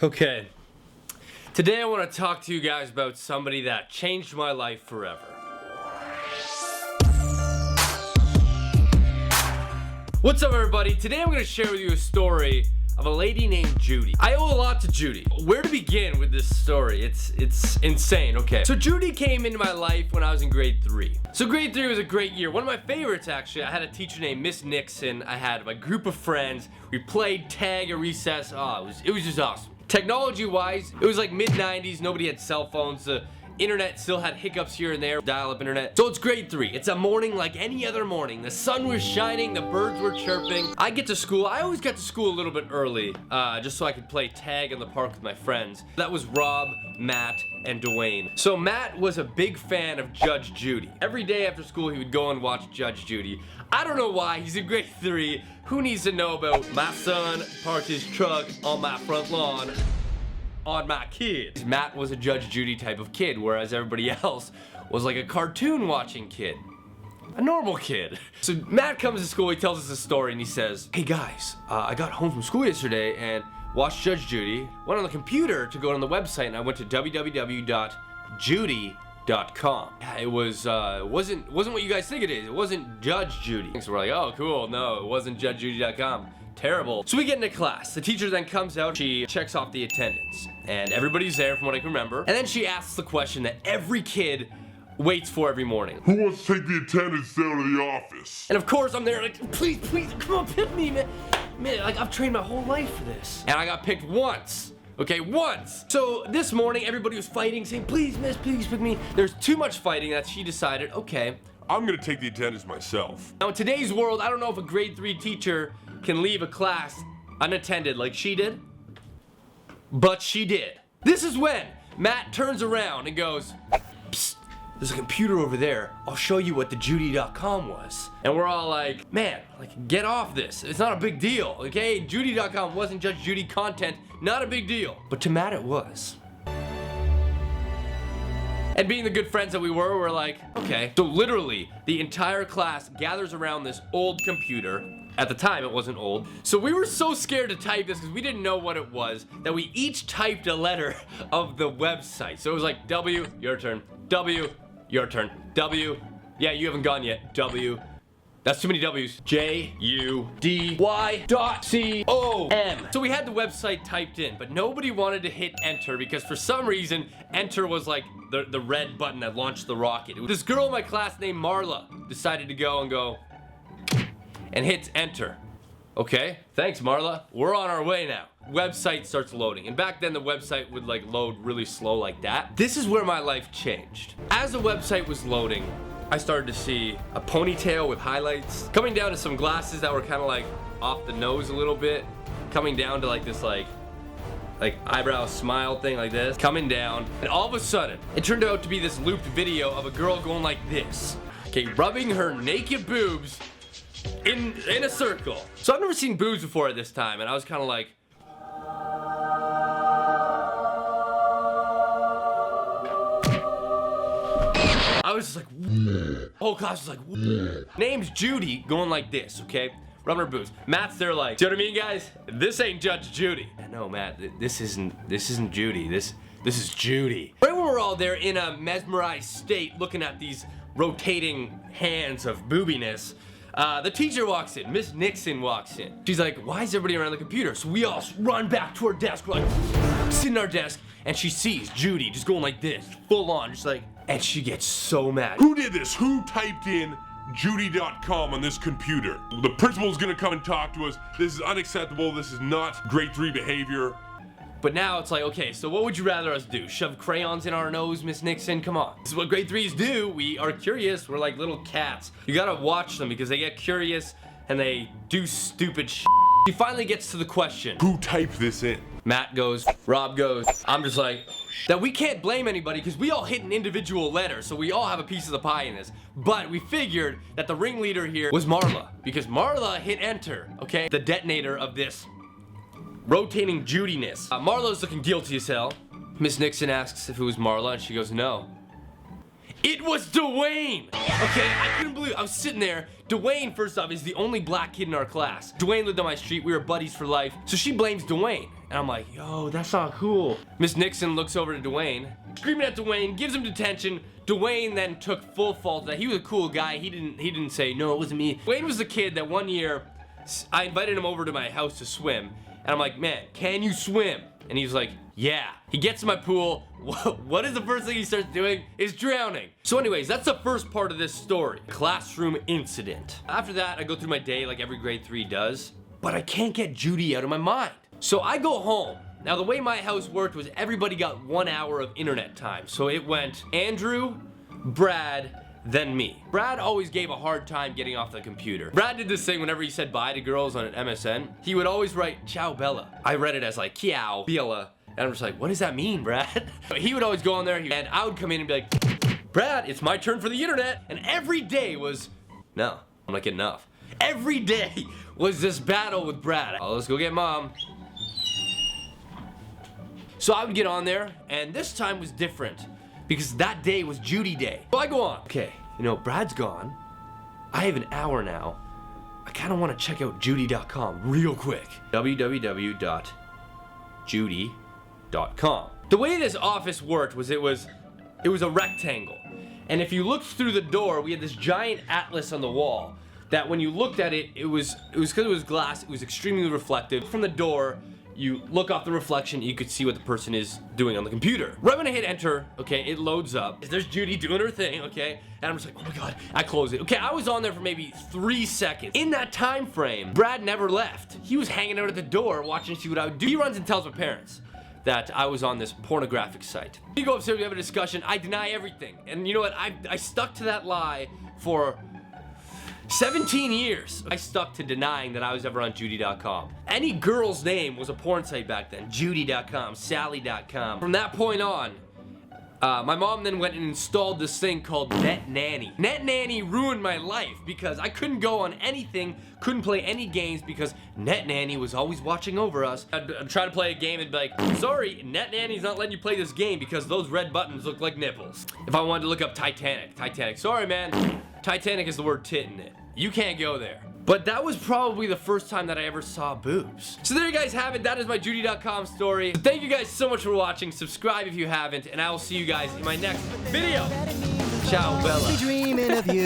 Okay, today I want to talk to you guys about somebody that changed my life forever. What's up, everybody? Today I'm going to share with you a story of a lady named Judy. I owe a lot to Judy. Where to begin with this story? It's insane. Okay, so Judy came into my life when I was in grade 3. So grade 3 was a great year. One of my favorites, actually. I had a teacher named Miss Nixon. I had my group of friends. We played tag at recess. Oh, it was just awesome. Technology-wise, it was like mid-90s. Nobody had cell phones. The internet still had hiccups here and there, dial-up internet. So it's grade 3. It's a morning like any other morning. The sun was shining, the birds were chirping. I get to school. I always got to school a little bit early, just so I could play tag in the park with my friends. That was Rob, Matt, and Dewayne. So Matt was a big fan of Judge Judy. Every day after school, he would go and watch Judge Judy. I don't know why. He's in grade 3. Who needs to know about my son parked his truck on my front lawn on my kid? Matt was a Judge Judy type of kid, whereas everybody else was like a cartoon watching kid. A normal kid. So Matt comes to school, he tells us a story, and he says, "Hey guys, I got home from school yesterday and watched Judge Judy, went on the computer to go on the website, and I went to www.judy.com. It wasn't what you guys think it is. It wasn't Judge Judy." So we're like, oh cool, no, it wasn't judgejudy.com. Terrible. So we get into class. The teacher then comes out, she checks off the attendance, and everybody's there from what I can remember. And then she asks the question that every kid waits for every morning. Who wants to take the attendance down to the office? And of course I'm there like, please, come on, pick me, man. Man, like I've trained my whole life for this. And I got picked once. Okay, once. So this morning, everybody was fighting, saying, please, miss, please pick me. There's too much fighting that she decided, okay, I'm gonna take the attendance myself. Now in today's world, I don't know if a grade 3 teacher can leave a class unattended like she did, but she did. This is when Matt turns around and goes, "Psst, there's a computer over there. I'll show you what the Judy.com was." And we're all like, man, like get off this. It's not a big deal, okay? Judy.com wasn't Judge Judy content, not a big deal. But to Matt it was. And being the good friends that we were like, okay. So literally, the entire class gathers around this old computer. At the time, it wasn't old. So we were so scared to type this because we didn't know what it was that we each typed a letter of the website. So it was like W, your turn, W, your turn, W, yeah, you haven't gone yet, W. That's too many W's. JUDY.COM. So we had the website typed in, but nobody wanted to hit enter because for some reason, enter was like the red button that launched the rocket. This girl in my class named Marla decided to go and hits enter. Okay, thanks Marla. We're on our way now. Website starts loading. And back then the website would like load really slow like that. This is where my life changed. As the website was loading, I started to see a ponytail with highlights, coming down to some glasses that were kind of like off the nose a little bit, coming down to like this like eyebrow smile thing like this, coming down, and all of a sudden, it turned out to be this looped video of a girl going like this, okay, rubbing her naked boobs in a circle. So I've never seen boobs before at this time, and I was kind of like, I was just like, whole class was like, name's Judy, going like this, okay? Rubbing her boobs. Matt's there like, do you know what I mean, guys? This ain't Judge Judy. No, Matt, this isn't Judy. This is Judy. Right when we're all there in a mesmerized state, looking at these rotating hands of boobiness, the teacher walks in. Miss Nixon walks in. She's like, why is everybody around the computer? So we all run back to our desk. We're like, sit in our desk, and she sees Judy just going like this, full on, just like, and she gets so mad. Who did this? Who typed in Judy.com on this computer? The principal's gonna come and talk to us. This is unacceptable. This is not grade 3 behavior. But now it's like, okay, so what would you rather us do? Shove crayons in our nose, Miss Nixon? Come on. This is what grade 3s do. We are curious. We're like little cats. You gotta watch them because they get curious and they do stupid shit. He finally gets to the question. Who typed this in? Matt goes, Rob goes. I'm just like, that we can't blame anybody because we all hit an individual letter, so we all have a piece of the pie in this. But we figured that the ringleader here was Marla because Marla hit enter, okay? The detonator of this rotating Judiness. Marla's looking guilty as hell. Miss Nixon asks if it was Marla, and she goes, no. It was Dewayne! Okay, I couldn't believe it. I was sitting there. Dewayne, first off, is the only black kid in our class. Dewayne lived on my street. We were buddies for life. So she blames Dewayne. And I'm like, yo, that's not cool. Miss Nixon looks over to Dewayne, screaming at Dewayne, gives him detention. Dewayne then took full fault of that. He was a cool guy. He didn't say, no, it wasn't me. Dewayne was the kid that one year, I invited him over to my house to swim. And I'm like, man, can you swim? And he was like, yeah. He gets in my pool. What is the first thing he starts doing? Is drowning. So anyways, that's the first part of this story. Classroom incident. After that, I go through my day like every grade 3 does. But I can't get Judy out of my mind. So I go home. Now the way my house worked was everybody got 1 hour of internet time. So it went Andrew, Brad, then me. Brad always gave a hard time getting off the computer. Brad did this thing whenever he said bye to girls on an MSN. He would always write, ciao Bella. I read it as like, ciao Bella. And I'm just like, what does that mean, Brad? But he would always go on there and I would come in and be like, Brad, it's my turn for the internet. And every day was, no, I'm not getting enough. Every day was this battle with Brad. Oh, let's go get mom. So I would get on there, and this time was different because that day was Judy day. So I go on. Okay, you know, Brad's gone. I have an hour now. I kind of want to check out Judy.com real quick. www.judy.com. The way this office worked was it was a rectangle. And if you looked through the door, we had this giant atlas on the wall that when you looked at it, it was because it was glass, it was extremely reflective. From the door, you look off the reflection, you could see what the person is doing on the computer. Right when I hit enter, okay, it loads up. There's Judy doing her thing, okay? And I'm just like, oh my God, I close it. Okay, I was on there for maybe 3 seconds. In that time frame, Brad never left. He was hanging out at the door watching to see what I would do. He runs and tells my parents that I was on this pornographic site. We go upstairs, we have a discussion, I deny everything. And you know what, I stuck to that lie for 17 years. I stuck to denying that I was ever on Judy.com. Any girl's name was a porn site back then. Judy.com, Sally.com. From that point on, my mom then went and installed this thing called Nanny. Nanny ruined my life because I couldn't go on anything, couldn't play any games because Nanny was always watching over us. I'd try to play a game and be like, sorry, Nanny's not letting you play this game because those red buttons look like nipples. If I wanted to look up Titanic, sorry man, Titanic is the word tit in it. You can't go there. But that was probably the first time that I ever saw boobs. So there you guys have it. That is my Judy.com story. So thank you guys so much for watching. Subscribe if you haven't, and I will see you guys in my next video. Ciao, Bella. Dreaming of you.